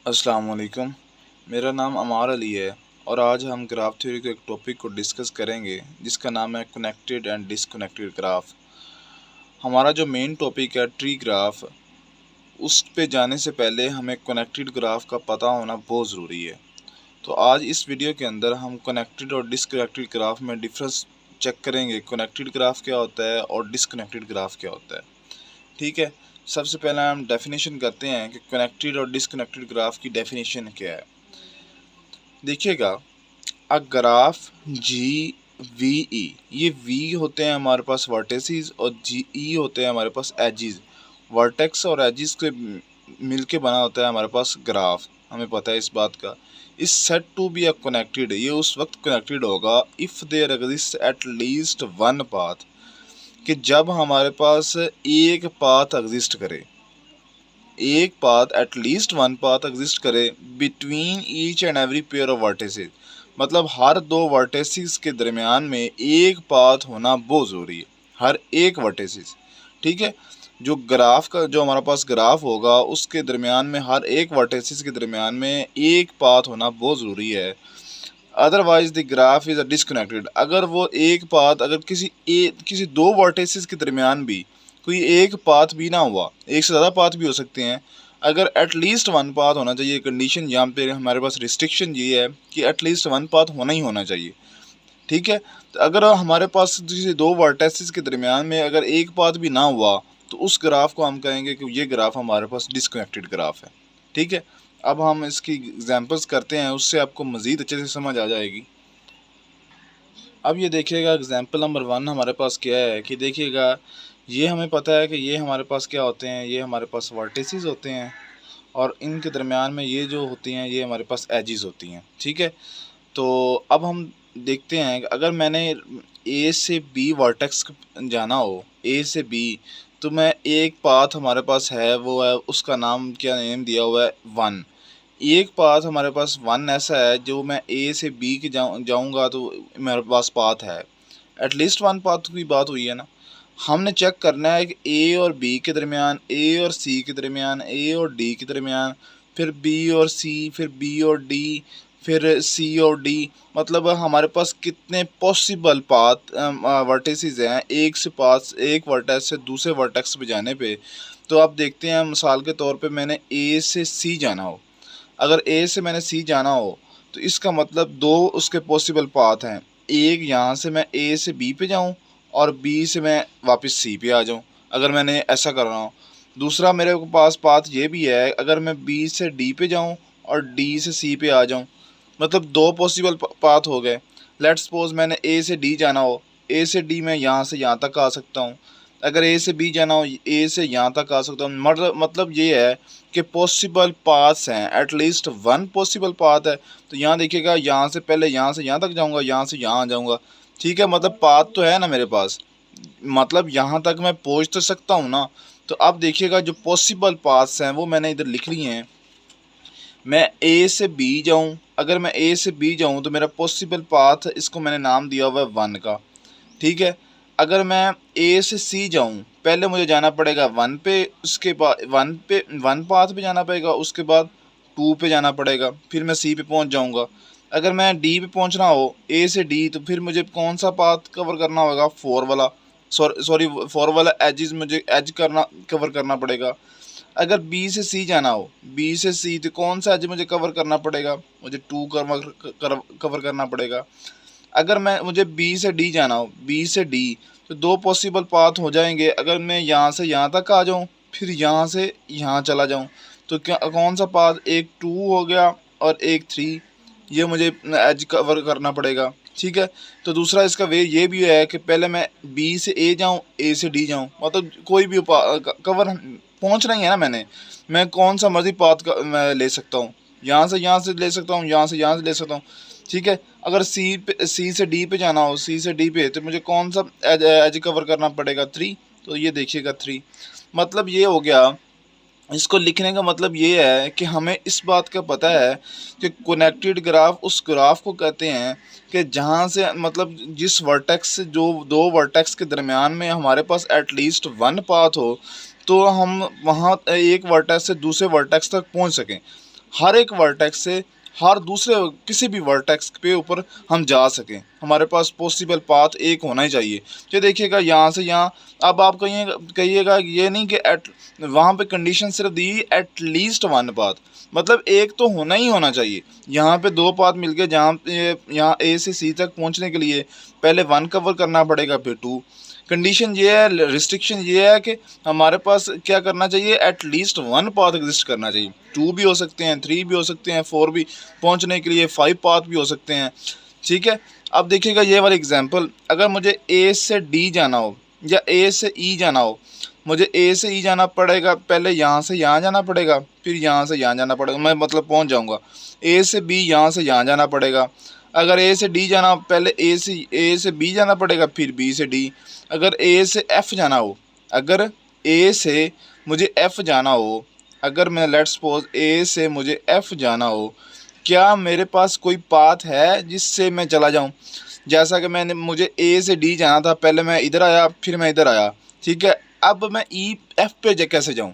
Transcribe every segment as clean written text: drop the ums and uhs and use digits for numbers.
अस्सलाम वालेकुम। मेरा नाम अमार अली है और आज हम ग्राफ थ्योरी के एक टॉपिक को डिस्कस करेंगे जिसका नाम है कनेक्टेड एंड डिसकनेक्टेड ग्राफ। हमारा जो मेन टॉपिक है ट्री ग्राफ, उस पे जाने से पहले हमें कनेक्टेड ग्राफ का पता होना बहुत ज़रूरी है। तो आज इस वीडियो के अंदर हम कनेक्टेड और डिसकनेक्टेड ग्राफ में डिफरेंस चेक करेंगे। कनेक्टेड ग्राफ क्या होता है और डिसकनेक्टेड ग्राफ क्या होता है। ठीक है, सबसे पहले हम डेफिनेशन करते हैं कि कनेक्टेड और डिसकनेक्टेड ग्राफ की डेफिनेशन क्या है। देखिएगा, a graph ji V E, ये वी होते हैं हमारे पास वर्टेसिस और जी ई होते हैं हमारे पास एजिज। वर्टेक्स और एजिज के मिलके बना होता है हमारे पास ग्राफ, हमें पता है इस बात का। इस set to be a connected, ये उस वक्त कनेक्टेड होगा if there exist at least one path, कि जब हमारे पास एक पाथ एग्जिस्ट करे, एक path at least one path exist करे between each and every pair of vertices. मतलब हर दो वर्टिसेस के दरमियान में एक पाथ होना बहुत ज़रूरी है, हर एक वर्टिसेस। ठीक है, जो ग्राफ का जो हमारा पास ग्राफ होगा उसके दरमियान में हर एक वर्टिसेस के दरमियान में एक पाथ होना बहुत ज़रूरी है। Otherwise the graph is a disconnected, अगर वो एक पाथ, अगर किसी दो वर्टिसेस के दरमियान भी कोई एक पाथ भी ना हुआ, एक से ज़्यादा पाथ भी हो सकते हैं, अगर एटलीस्ट वन पाथ होना चाहिए। कंडीशन यहाँ पे हमारे पास रिस्ट्रिक्शन ये है कि एटलीस्ट वन पाथ होना ही होना चाहिए। ठीक है, तो अगर हमारे पास किसी दो वर्टिसेस के दरमियान में अगर एक पाथ भी ना हुआ तो उस ग्राफ को हम कहेंगे कि ये ग्राफ हमारे पास डिसकनेक्टेड ग्राफ है। ठीक है, अब हम इसकी एग्जांपल्स करते हैं, उससे आपको मज़ीद अच्छे से समझ आ जाएगी। अब ये देखिएगा, एग्जांपल नंबर 1 हमारे पास क्या है कि देखिएगा, ये हमें पता है कि ये हमारे पास क्या होते हैं, ये हमारे पास वर्टिसेस होते हैं और इनके दरमियान में ये जो होती हैं ये हमारे पास एजिस होती हैं। ठीक है, तो अब हम देखते हैं कि अगर मैंने ए से बी वर्टेक्स जाना हो, ए से बी, तो मैं एक पाथ हमारे पास है, वो है, उसका नाम क्या नेम दिया हुआ है, वन। एक पाथ हमारे पास वन ऐसा है जो मैं ए से बी के जाऊंगा तो मेरे पास पाथ है, एटलीस्ट वन पाथ की बात हुई है ना। हमने चेक करना है कि ए और बी के दरमियान, ए और सी के दरमियान, ए और डी के दरमियान, फिर बी और सी, फिर बी और डी, फिर सी और डी, मतलब हमारे पास कितने पॉसिबल पाथ वर्टिसेस हैं एक से पास, एक वर्टेक्स से दूसरे वर्टेक्स पे जाने पे। तो आप देखते हैं, मिसाल के तौर पे मैंने ए से सी जाना हो, अगर ए से मैंने सी जाना हो तो इसका मतलब दो उसके पॉसिबल पाथ हैं। एक, यहाँ से मैं ए से बी पे जाऊँ और बी से मैं वापस सी पे आ जाऊँ, अगर मैंने ऐसा करना हो। दूसरा मेरे पास पाथ ये भी है, अगर मैं बी से डी पे जाऊँ और डी से सी पे आ जाऊँ, मतलब दो पॉसिबल पाथ हो गए। लेट्स सपोज मैंने ए से डी जाना हो, ए से डी मैं यहाँ से यहाँ तक आ सकता हूँ। अगर ए से बी जाना हो, ए से यहाँ तक आ सकता हूँ। मतलब ये है कि पॉसिबल पाथ्स हैं, एटलीस्ट वन पॉसिबल पाथ है। तो यहाँ देखिएगा, यहाँ से पहले यहाँ से यहाँ तक जाऊँगा, यहाँ से यहाँ आ जाऊँगा। ठीक है, मतलब पाथ तो है ना मेरे पास, मतलब यहाँ तक मैं पहुँच तो सकता हूँ ना। तो अब देखिएगा, जो पॉसिबल पाथ्स हैं वो मैंने इधर लिख लिए हैं। मैं ए से बी जाऊँ, अगर मैं ए से बी जाऊँ तो मेरा पॉसिबल पाथ, इसको मैंने नाम दिया हुआ है वन का। ठीक है, अगर मैं ए से सी जाऊँ, पहले मुझे जाना पड़ेगा वन पे, उसके बाद वन पाथ पे जाना पड़ेगा, उसके बाद टू पे जाना पड़ेगा, फिर मैं सी पे पहुंच जाऊंगा। अगर मैं डी पे पहुंचना हो, ए से डी, तो फिर मुझे कौन सा पाथ कवर करना होगा, फोर वाला। सॉरी फोर वाला एजिज, मुझे एज कवर करना पड़ेगा। अगर बी से सी जाना हो, बी से सी, तो कौन सा एज मुझे कवर करना पड़ेगा, मुझे टू कवर करना पड़ेगा। अगर मुझे बी से डी जाना हो, बी से डी, तो दो पॉसिबल पाथ हो जाएंगे। अगर मैं यहाँ से यहाँ तक आ जाऊँ, फिर यहाँ से यहाँ चला जाऊँ, तो क्या कौन सा पाथ, एक टू हो गया और एक थ्री, ये मुझे एज कवर करना पड़ेगा। ठीक है, तो दूसरा इसका वे ये भी है कि पहले मैं बी से ए जाऊँ, ए से डी जाऊँ, मतलब कोई भी कवर पहुँचना ही है ना मैंने। मैं कौन सा मर्जी पाथ मैं ले सकता हूँ, यहाँ से ले सकता हूँ, यहाँ से ले सकता हूँ। ठीक है, अगर सी से डी पे जाना हो, सी से डी पे, तो मुझे कौन सा एज कवर करना पड़ेगा, थ्री। तो ये देखिएगा थ्री, मतलब ये हो गया। इसको लिखने का मतलब ये है कि हमें इस बात का पता है कि कनेक्टेड ग्राफ उस ग्राफ को कहते हैं कि जहाँ से, मतलब जिस वर्टेक्स से, जो दो वर्टेक्स के दरमियान में हमारे पास एटलीस्ट वन पाथ हो, तो हम वहाँ एक वर्टेक्स से दूसरे वर्टेक्स तक पहुँच सकें। हर एक वर्टेक्स से हर दूसरे किसी भी वर्टेक्स पे ऊपर हम जा सकें। हमारे पास पॉसिबल पाथ एक होना ही चाहिए। ये देखिएगा यहाँ से यहाँ, अब आप कहिएगा ये नहीं कि एट वहाँ पे कंडीशन सिर्फ दी एट लीस्ट वन पाथ, मतलब एक तो होना ही होना चाहिए। यहाँ पे दो पाथ मिल गए, जहाँ पे यहाँ ए से सी तक पहुँचने के लिए पहले वन कवर करना पड़ेगा, फिर टू। कंडीशन ये है, रिस्ट्रिक्शन ये है कि हमारे पास क्या करना चाहिए, eight least one path exist करना चाहिए। टू भी हो सकते हैं, थ्री भी हो सकते हैं, फोर भी पहुंचने के लिए फाइव पाथ भी हो सकते हैं। ठीक है, अब देखिएगा ये वाला एग्जांपल, अगर मुझे ए से डी जाना हो या ए से ई जाना हो, मुझे ए से ई जाना पड़ेगा, पहले यहाँ से यहाँ जाना पड़ेगा, फिर यहाँ से यहाँ जाना पड़ेगा, मैं मतलब पहुँच जाऊँगा। ए से बी यहाँ से यहाँ जाना पड़ेगा। अगर ए से डी जाना, पहले ए से बी जाना पड़ेगा, फिर बी से डी। अगर ए से एफ़ जाना हो, अगर ए से मुझे एफ़ जाना हो, अगर मैं लेट्स सपोज ए से मुझे एफ़ जाना हो, क्या मेरे पास कोई पाथ है जिससे मैं चला जाऊं? जैसा कि मुझे ए से डी जाना था, पहले मैं इधर आया, फिर मैं इधर आया। ठीक है, अब मैं ई एफ़ पे कैसे जाऊं?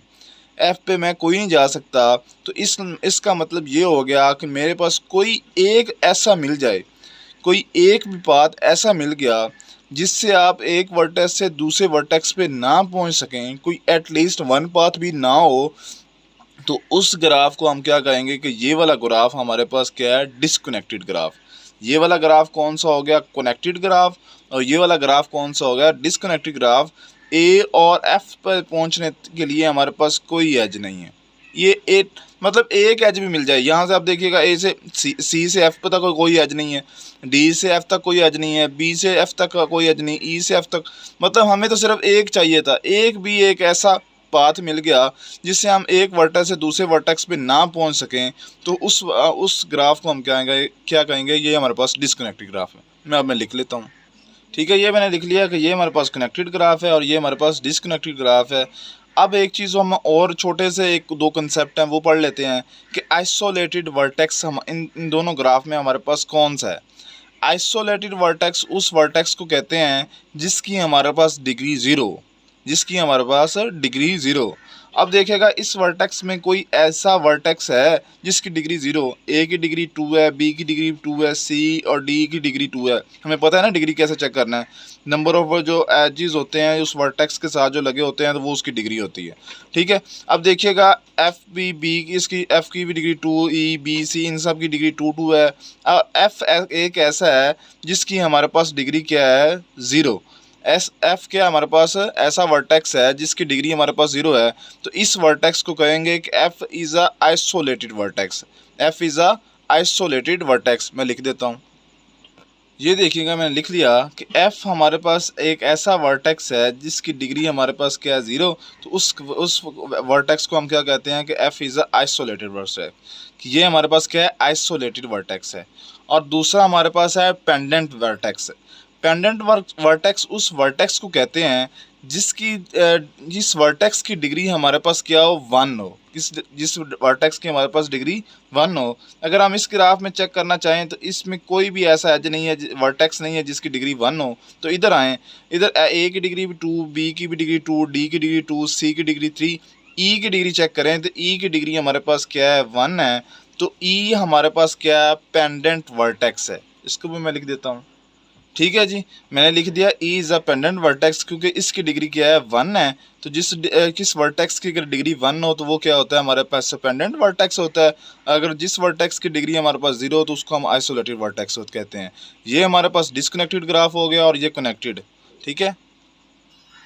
एफ़ पे मैं कोई नहीं जा सकता। तो इसका मतलब ये हो गया कि मेरे पास कोई एक ऐसा मिल जाए, कोई एक भी पाथ ऐसा मिल गया जिससे आप एक वर्टेक्स से दूसरे वर्टेक्स पे ना पहुंच सकें, कोई एटलीस्ट वन पाथ भी ना हो, तो उस ग्राफ को हम क्या कहेंगे कि ये वाला ग्राफ हमारे पास क्या है, डिसकनेक्टेड ग्राफ। ये वाला ग्राफ कौन सा हो गया, कनेक्टेड ग्राफ, और ये वाला ग्राफ कौन सा हो गया, डिसकनेक्टेड ग्राफ। ए और एफ पर पहुंचने के लिए हमारे पास कोई एज नहीं है। ये एक मतलब एक एज भी मिल जाए, यहाँ से आप देखिएगा ए से सी से एफ तक कोई एज नहीं है, डी से एफ तक कोई एज नहीं है, बी से एफ तक कोई एज नहीं, ई से एफ तक, मतलब हमें तो सिर्फ एक चाहिए था। एक ऐसा पाथ मिल गया जिससे हम एक वर्टेक्स से दूसरे वर्टेक्स पे ना पहुंच सकें, तो उस ग्राफ को हम क्या कहेंगे, ये हमारे पास डिसकनेक्टेड ग्राफ है। मैं लिख लेता हूँ। ठीक है, ये मैंने लिख लिया कि ये हमारे पास कनेक्टेड ग्राफ है और ये हमारे पास डिसकनेक्टेड ग्राफ है। अब एक चीज़ हम और छोटे से एक दो कंसेप्ट हैं वो पढ़ लेते हैं कि आइसोलेटेड वर्टेक्स हम इन दोनों ग्राफ में हमारे पास कौन सा है। आइसोलेटेड वर्टेक्स उस वर्टेक्स को कहते हैं जिसकी हमारे पास डिग्री ज़ीरो, जिसकी हमारे पास डिग्री ज़ीरो। अब देखिएगा इस वर्टेक्स में कोई ऐसा वर्टेक्स है जिसकी डिग्री ज़ीरो, ए की डिग्री 2 है, बी की डिग्री 2 है, सी और डी की डिग्री 2 है। हमें पता है ना डिग्री कैसे चेक करना है, नंबर ऑफ जो एजेस होते हैं उस वर्टेक्स के साथ जो लगे होते हैं तो वो उसकी डिग्री होती है। ठीक है, अब देखिएगा एफ बी इसकी एफ़ की भी डिग्री 2, ई बी सी इन सब की डिग्री 2 है। एफ एक ऐसा है जिसकी हमारे पास डिग्री क्या है, ज़ीरो। एफ क्या हमारे पास ऐसा वर्टेक्स है जिसकी डिग्री हमारे पास ज़ीरो है, तो इस वर्टेक्स को कहेंगे कि F is a isolated vertex. F is a isolated vertex. मैं लिख देता हूँ, ये देखिएगा मैंने लिख लिया कि एफ हमारे पास एक ऐसा वर्टेक्स है जिसकी डिग्री हमारे पास क्या है, ज़ीरो। तो उस वर्टेक्स को हम क्या कहते हैं कि F is a isolated vertex, कि ये हमारे पास क्या है, आइसोलेटेड वर्टेक्स है। और दूसरा हमारे पास है पेंडेंट वर्टेक्स। पेंडेंट वर्टेक्स उस वर्टेक्स को कहते हैं जिस वर्टेक्स की डिग्री हमारे पास क्या हो, 1 हो, जिस वर्टेक्स की हमारे पास डिग्री 1 हो। अगर हम इस ग्राफ में चेक करना चाहें तो इसमें कोई भी ऐसा एज नहीं है, वर्टेक्स नहीं है जिसकी डिग्री 1 हो। तो इधर आएँ, इधर ए की डिग्री भी 2, बी की भी डिग्री 2, डी की डिग्री 2, सी की डिग्री 3, ई की डिग्री चेक करें तो ई की डिग्री हमारे पास क्या है, 1 है। तो ई हमारे पास क्या है, पेंडेंट वर्टेक्स है। इसको भी मैं लिख देता हूँ। ठीक है जी, मैंने लिख दिया E is a pendant vertex, क्योंकि इसकी डिग्री क्या है, 1 है। तो किस वर्टेक्स की अगर डिग्री 1 हो तो वो क्या होता है, हमारे पास पेंडेंट वर्टेक्स होता है। अगर जिस वर्टेक्स की डिग्री हमारे पास 0 हो तो उसको हम आइसोलेटेड वर्टेक्स कहते हैं। ये हमारे पास डिसकनेक्टेड ग्राफ हो गया और ये कनेक्टेड। ठीक है,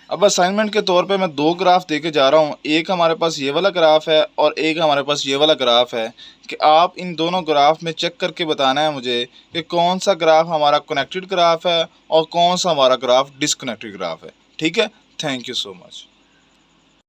अब असाइनमेंट के तौर पे मैं दो ग्राफ दे के जा रहा हूँ। एक हमारे पास ये वाला ग्राफ है और एक हमारे पास ये वाला ग्राफ है, कि आप इन दोनों ग्राफ में चेक करके बताना है मुझे कि कौन सा ग्राफ हमारा कनेक्टेड ग्राफ है और कौन सा हमारा ग्राफ डिसकनेक्टेड ग्राफ है। ठीक है, थैंक यू सो मच।